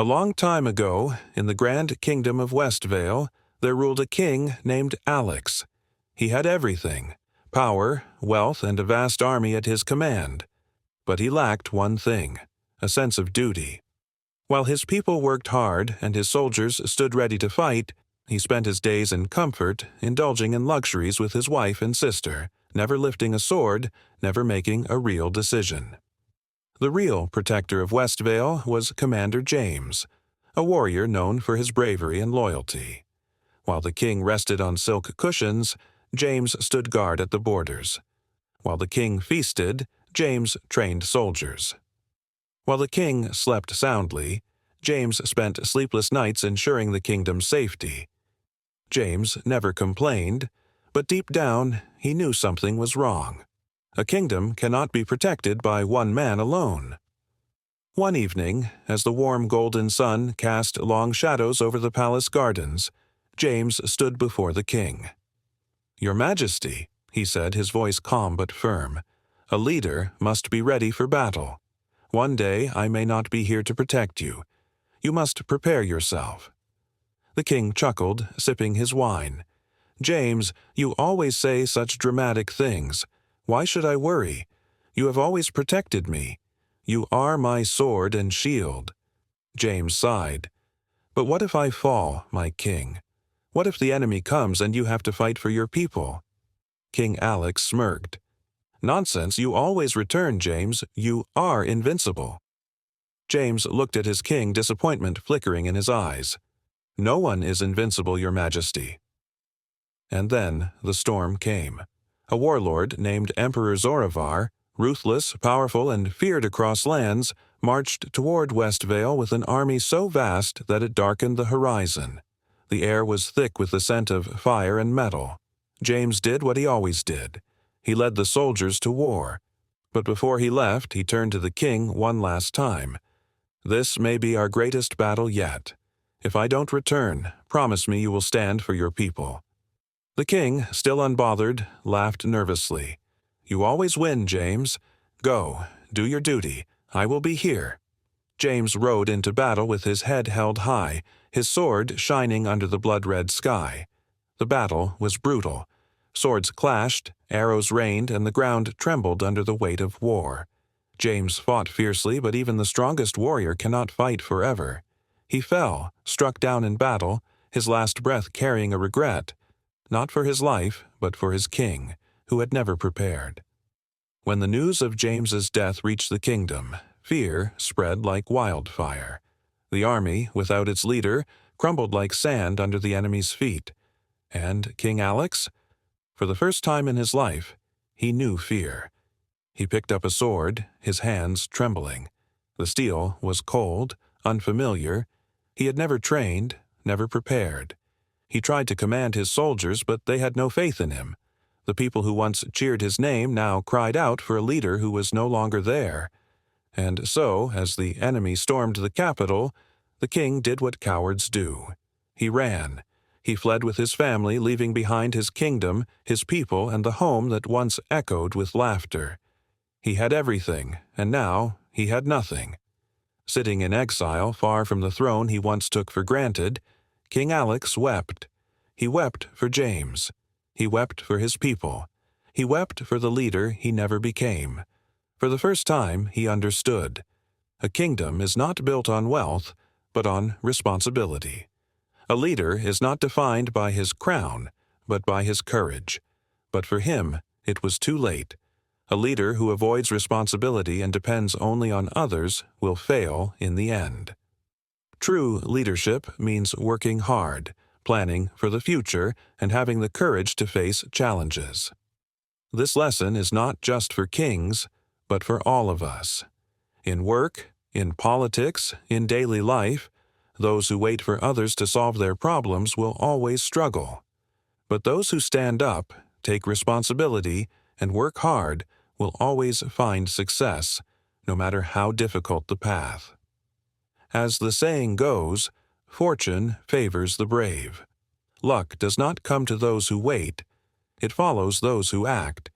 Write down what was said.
A long time ago, in the grand kingdom of Westvale, there ruled a king named Alex. He had everything: power, wealth, and a vast army at his command. But he lacked one thing: a sense of duty. While his people worked hard and his soldiers stood ready to fight, he spent his days in comfort, indulging in luxuries with his wife and sister, never lifting a sword, never making a real decision. The real protector of Westvale was Commander James, a warrior known for his bravery and loyalty. While the king rested on silk cushions, James stood guard at the borders. While the king feasted, James trained soldiers. While the king slept soundly, James spent sleepless nights ensuring the kingdom's safety. James never complained, but deep down he knew something was wrong. A kingdom cannot be protected by one man alone. One evening, as the warm golden sun cast long shadows over the palace gardens, James stood before the king. "Your Majesty," he said, his voice calm but firm, "a leader must be ready for battle. One day I may not be here to protect you. You must prepare yourself." The king chuckled, sipping his wine. "James, you always say such dramatic things. Why should I worry? You have always protected me. You are my sword and shield." James sighed. "But what if I fall, my king? What if the enemy comes and you have to fight for your people?" King Alex smirked. "Nonsense, you always return, James. You are invincible." James looked at his king, disappointment flickering in his eyes. "No one is invincible, Your Majesty." And then the storm came. A warlord named Emperor Zoravar, ruthless, powerful, and feared across lands, marched toward Westvale with an army so vast that it darkened the horizon. The air was thick with the scent of fire and metal. James did what he always did. He led the soldiers to war. But before he left, he turned to the king one last time. "This may be our greatest battle yet. If I don't return, promise me you will stand for your people." The king, still unbothered, laughed nervously. "You always win, James. Go, do your duty. I will be here." James rode into battle with his head held high, his sword shining under the blood-red sky. The battle was brutal. Swords clashed, arrows rained, and the ground trembled under the weight of war. James fought fiercely, but even the strongest warrior cannot fight forever. He fell, struck down in battle, his last breath carrying a regret, not for his life, but for his king, who had never prepared. When the news of James's death reached the kingdom, fear spread like wildfire. The army, without its leader, crumbled like sand under the enemy's feet. And King Alex? For the first time in his life, he knew fear. He picked up a sword, his hands trembling. The steel was cold, unfamiliar. He had never trained, never prepared. He tried to command his soldiers, but they had no faith in him. The people who once cheered his name now cried out for a leader who was no longer there. And so, as the enemy stormed the capital, the king did what cowards do. He ran. He fled with his family, leaving behind his kingdom, his people, and the home that once echoed with laughter. He had everything, and now he had nothing. Sitting in exile, far from the throne he once took for granted, King Alex wept. He wept for James. He wept for his people. He wept for the leader he never became. For the first time, he understood. A kingdom is not built on wealth, but on responsibility. A leader is not defined by his crown, but by his courage. But for him, it was too late. A leader who avoids responsibility and depends only on others will fail in the end. True leadership means working hard, planning for the future, and having the courage to face challenges. This lesson is not just for kings, but for all of us. In work, in politics, in daily life, those who wait for others to solve their problems will always struggle. But those who stand up, take responsibility, and work hard will always find success, no matter how difficult the path. As the saying goes, fortune favors the brave. Luck does not come to those who wait. It follows those who act.